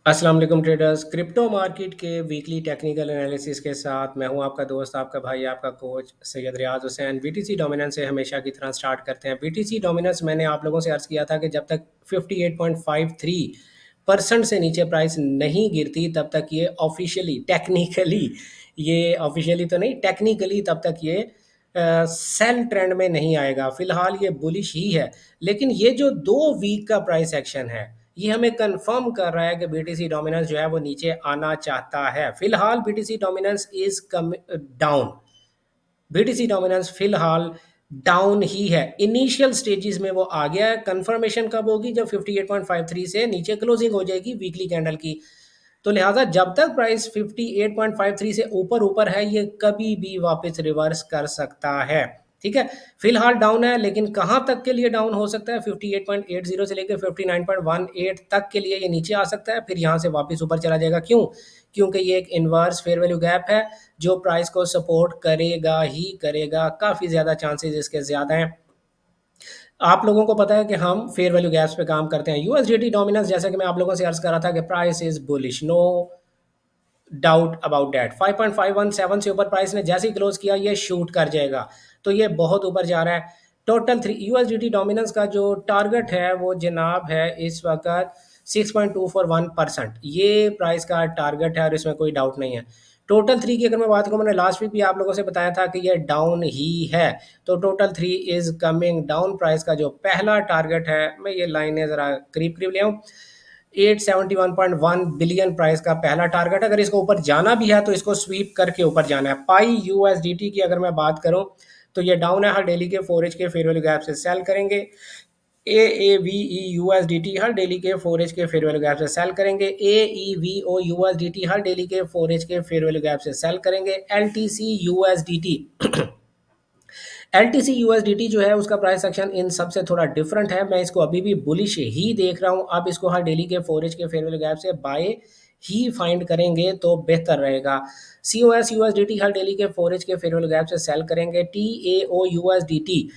अस्सलाम वालेकुम traders. Crypto market के वीकली टेक्निकल एनालिसिस के साथ मैं हूं आपका दोस्त, आपका भाई, आपका कोच सैयद रियाज हुसैन। बीटीसी डोमिनेंस से हमेशा की तरह स्टार्ट करते हैं। बीटीसी डोमिनेंस मैंने आप लोगों से अर्ज़ किया था कि जब तक 58.53% से नीचे प्राइस नहीं गिरती तब तक ये ऑफिशियली टेक्निकली, ये ऑफिशियली तो नहीं, टेक्निकली तब तक ये सेल ट्रेंड में नहीं आएगा। फिलहाल ये बुलिश ही है, लेकिन ये जो 2 वीक का प्राइस एक्शन है ये हमें कंफर्म कर रहा है कि बीटीसी डोमिनेंस जो है वो नीचे आना चाहता है। फिलहाल BTC dominance is come down. BTC dominance फिलहाल डाउन ही है। इनिशियल स्टेजेस में वो आ गया है। कंफर्मेशन कब होगी? जब 58.53 से नीचे क्लोजिंग हो जाएगी वीकली कैंडल की। तो लिहाजा जब तक प्राइस 58.53 से ऊपर ऊपर है ये कभी भी वापस रिवर्स कर सकता है। ठीक है, फिलहाल डाउन है, लेकिन कहां तक के लिए डाउन हो सकता है? 58.80 से लेकर 59.18 तक के लिए ये नीचे आ सकता है, फिर यहां से वापस ऊपर चला जाएगा। क्यों? क्योंकि ये एक इन्वर्स फेयर वैल्यू गैप है जो प्राइस को सपोर्ट करेगा ही करेगा। काफ़ी ज़्यादा चांसेस इसके ज़्यादा हैं। आप लोगों को पता है कि हम फेयर वैल्यू गैप्स पे काम करते हैं। यूएसडीटी डोमिनेंस, जैसा कि मैं आप लोगों से अर्ज कर रहा था कि price is bullish, no doubt about that. 5.517 से ऊपर प्राइस ने जैसे ही क्लोज किया ये शूट कर जाएगा, तो ये बहुत ऊपर जा रहा है। टोटल 3 यूएसडीटी डोमिनेंस का जो टारगेट है वो जनाब है इस वक्त 6.241%। ये प्राइस का टारगेट है और इसमें कोई डाउट नहीं है। टोटल 3 की अगर मैं बात करूँ, मैंने लास्ट वीक भी आप लोगों से बताया था कि ये डाउन ही है। तो total 3 is coming down. Price का जो पहला टारगेट है, मैं ये लाइनें ज़रा करीब करीब ले आऊँ, 871.1 बिलियन प्राइस का पहला टारगेट। अगर इसको ऊपर जाना भी है तो इसको स्वीप करके ऊपर जाना है। पाई यूएसडीटी की अगर मैं बात करूं तो ये डाउन है। हर डेली के 4H के फेयर वैल्यू गैप से सेल करेंगे। AAVE यूएसडीटी हर डेली के 4H के फेयर वैल्यू गैप से सेल करेंगे। AEVO यूएसडीटी हर डेली के 4H के फेयर वैल्यू गैप से सेल करेंगे। LTC यूएसडीटी LTC यूएसडीटी जो है उसका प्राइस एक्शन इन सबसे थोड़ा डिफरेंट है। मैं इसको अभी भी बुलिश ही देख रहा हूँ। आप इसको हर डेली के 4H के फेयर वैल्यू गैप से बाय ही फाइंड करेंगे तो बेहतर रहेगा। COS यूएसडीटी हर डेली के 4H के फेयर वैल्यू गैप से सेल करेंगे। TAO यूएसडीटी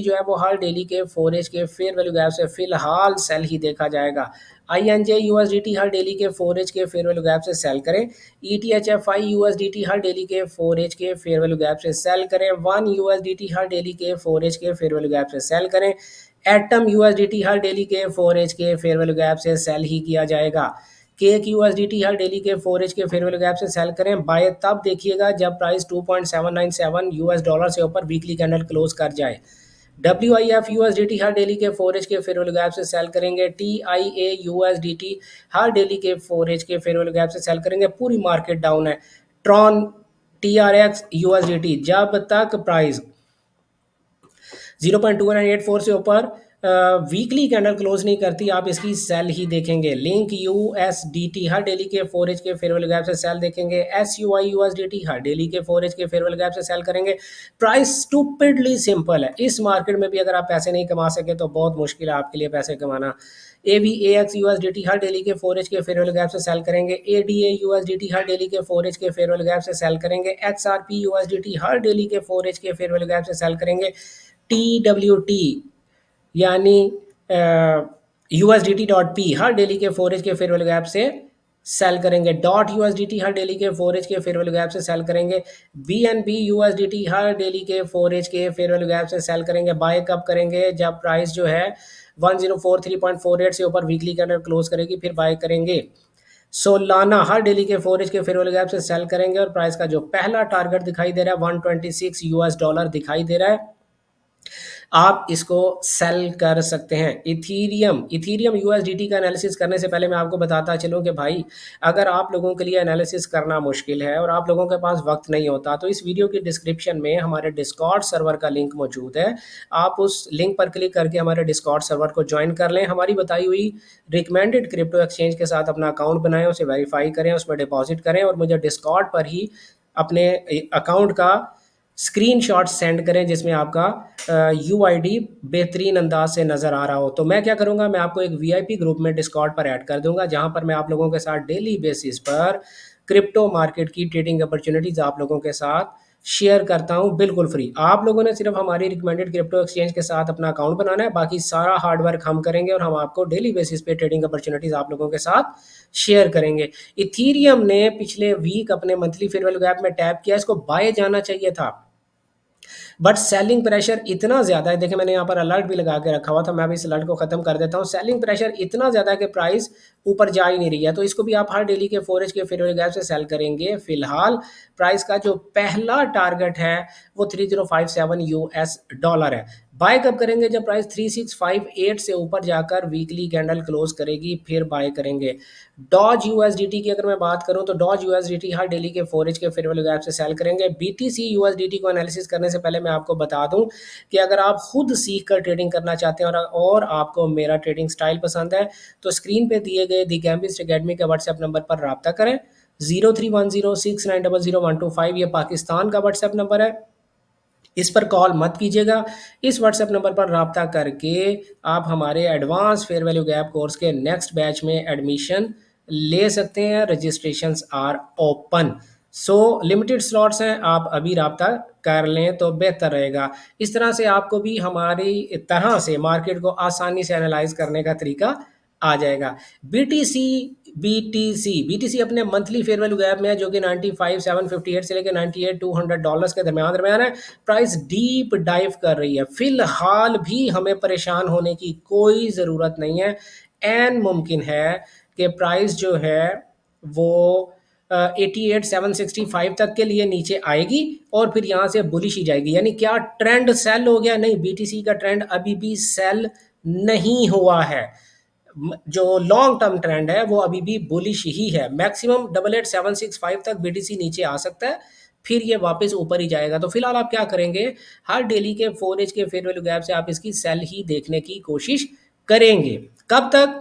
जो है वो हर डेली के 4H के फेयर वैल्यू गैप से फिलहाल सेल ही देखा जाएगा। INJ यूएसडीटी हर डेली के 4H के फेयर वैल्यू गैप से सेल करें। ETHFI यूएसडीटी हर डेली के 4H के फेयर वैल्यू गैप से सेल करें। 1 यूएसडीटी हर डेली के 4H के फेयर वैल्यू गैप से सेल करें। एटम यूएसडीटी हर डेली के 4H के फेयर वैल्यू गैप से सेल ही किया जाएगा। केक यूएसडीटी हर डेली के 4H के फेयर वैल्यू गैप से सेल करें। बाय तब देखिएगा जब प्राइस 2.797 यूएस डॉलर से ऊपर वीकली कैंडल क्लोज कर जाए। WIF यूएसडीटी हर डेली के 4H के फेयर वैल्यू गैप से सेल करेंगे। TIA यूएसडीटी हर डेली के 4H के फेयर वैल्यू गैप से सेल करेंगे। पूरी मार्केट डाउन है। ट्रॉन TRX यूएसडीटी जब तक प्राइस 0.2984 से ऊपर वीकली कैंडल क्लोज नहीं करती, आप इसकी सेल ही देखेंगे। लिंक USDT हर डेली के 4H के फेयर वैल्यू गैप से सेल देखेंगे। SUI USDT हर डेली के 4H के फेयर वैल्यू गैप से सेल करेंगे। प्राइस स्टूपिडली सिंपल है। इस मार्केट में भी अगर आप पैसे नहीं कमा सके तो बहुत मुश्किल है आपके लिए पैसे कमाना। AVAX USDT हर डेली के 4H के फेयर वैल्यू गैप से सेल करेंगे। ADA USDT हर डेली के 4H के फेयर वैल्यू गैप से सेल करेंगे। XRP USDT हर डेली के 4H के फेयर वैल्यू गैप से सेल करेंगे। TWT यानी USDT.P हर डेली के 4H के फेयर वैल्यू गैप से सेल करेंगे। डॉट USDT हर डेली के 4H के फेयर वैल्यू गैप से सेल करेंगे। BNB USDT हर डेली के 4H के फेयर वैल्यू गैप से सेल करेंगे। बाय कब करेंगे? जब प्राइस जो है 1043.48 से ऊपर वीकली कैंडल क्लोज करेगी, फिर बाय करेंगे। सोलाना हर डेली के 4H के फेयर वैल्यू गैप से सेल करेंगे और प्राइस का जो पहला टारगेट दिखाई दे रहा है 126 यूएस डॉलर दिखाई दे रहा है, आप इसको सेल कर सकते हैं। इथीरियम यूएसडीटी का एनालिसिस करने से पहले मैं आपको बताता चलूं कि भाई अगर आप लोगों के लिए एनालिसिस करना मुश्किल है और आप लोगों के पास वक्त नहीं होता तो इस वीडियो की डिस्क्रिप्शन में हमारे डिस्कॉर्ड सर्वर का लिंक मौजूद है। आप उस लिंक पर क्लिक करके हमारे डिस्कॉर्ड सर्वर को ज्वाइन कर लें। हमारी बताई हुई रिकमेंडेड क्रिप्टो एक्सचेंज के साथ अपना अकाउंट बनाएं, उसे वेरीफाई करें, उसमें डिपॉजिट करें और मुझे डिस्कॉर्ड पर ही अपने अकाउंट का स्क्रीनशॉट सेंड करें जिसमें आपका यूआईडी बेहतरीन अंदाज से नज़र आ रहा हो। तो मैं क्या करूँगा, मैं आपको एक वीआईपी ग्रुप में डिस्कॉर्ड पर ऐड कर दूंगा जहां पर मैं आप लोगों के साथ डेली बेसिस पर क्रिप्टो मार्केट की ट्रेडिंग अपॉर्चुनिटीज़ आप लोगों के साथ शेयर करता हूँ बिल्कुल फ्री। आप लोगों ने सिर्फ हमारी रिकमेंडेड क्रिप्टो एक्सचेंज के साथ अपना अकाउंट बनाना है, बाकी सारा हार्ड वर्क हम करेंगे और हम आपको डेली बेसिस पे ट्रेडिंग अपॉर्चुनिटीज़ आप लोगों के साथ शेयर करेंगे। इथीरियम ने पिछले वीक अपने मंथली फेयर वैल्यू गैप में टैप किया, इसको बाय जाना चाहिए था, बट सेलिंग प्रेशर इतना ज़्यादा है। देखिए मैंने यहाँ पर अलर्ट भी लगा के रखा हुआ था, मैं अभी इस अलर्ट को ख़त्म कर देता हूँ। सेलिंग प्रेशर इतना ज़्यादा है कि प्राइस ऊपर जा ही नहीं रही है, तो इसको भी आप हर डेली के 4H के फेयर वैल्यू गैप से सेल करेंगे। फिलहाल प्राइस का जो पहला टारगेट है वो 3057 यूएस डॉलर है। बाय कब करेंगे? जब प्राइस 3658 से ऊपर जाकर वीकली कैंडल क्लोज करेगी, फिर बाय करेंगे। डॉज यूएसडीटी की अगर मैं बात करूं तो डॉज यूएसडीटी हर डेली के 4H के फेयर वैल्यू गैप से सेल करेंगे। बीटीसी यूएसडीटी को एनालिसिस करने से पहले मैं आपको बता दूं कि अगर आप खुद सीख कर ट्रेडिंग करना चाहते हैं और आपको मेरा ट्रेडिंग स्टाइल पसंद है तो स्क्रीन पे दिए गए दी गैम्बिस्ट एकेडमी के व्हाट्सएप नंबर पर रब्ता करें। 031069000125 ये पाकिस्तान का व्हाट्सएप नंबर है, इस पर कॉल मत कीजिएगा। इस व्हाट्सएप नंबर पर रब्ता करके आप हमारे advance fair value gap course के नेक्स्ट बैच में एडमिशन ले सकते हैं। Registrations are open, so limited slots हैं, आप अभी रब्ता कर लें तो बेहतर रहेगा। इस तरह से आपको भी हमारी तरह से मार्केट को आसानी से एनालाइज करने का तरीका आ जाएगा। बीटीसी बीटीसी बीटीसी अपने मंथली फेयर वैल्यू गैप में है, जो कि 95,758 से लेकर 98,200 डॉलर्स के दरमियान दरमियान है। प्राइस डीप डाइव कर रही है, फिलहाल भी हमें परेशान होने की कोई ज़रूरत नहीं है। एन मुमकिन है कि प्राइस जो है वो 88,765 तक के लिए नीचे आएगी और फिर यहाँ से बुलिश ही जाएगी। यानी क्या ट्रेंड सेल हो गया? नहीं, बीटीसी का ट्रेंड अभी भी सेल नहीं हुआ है। जो लॉन्ग टर्म ट्रेंड है वो अभी भी बुलिश ही है। मैक्सिमम 88,765 तक बीटीसी नीचे आ सकता है, फिर ये वापस ऊपर ही जाएगा। तो फिलहाल आप क्या करेंगे, हर डेली के 4H के फेयर वैल्यू गैप से आप इसकी सेल ही देखने की कोशिश करेंगे। कब तक?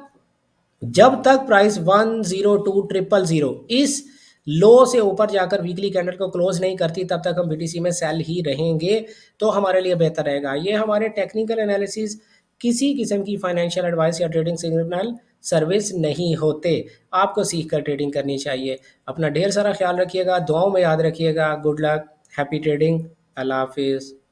जब तक प्राइस 102,000 इस लो से ऊपर जाकर वीकली कैंडल को क्लोज नहीं करती, तब तक हम बीटीसी में सेल ही रहेंगे, तो हमारे लिए बेहतर रहेगा। ये हमारे टेक्निकल एनालिसिस किसी किस्म की फाइनेंशियल एडवाइस या ट्रेडिंग सिग्नल सर्विस नहीं होते। आपको सीख कर ट्रेडिंग करनी चाहिए। अपना ढेर सारा ख्याल रखिएगा, दुआओं में याद रखिएगा। गुड लक, हैप्पी ट्रेडिंग, अल्लाह हाफिज़।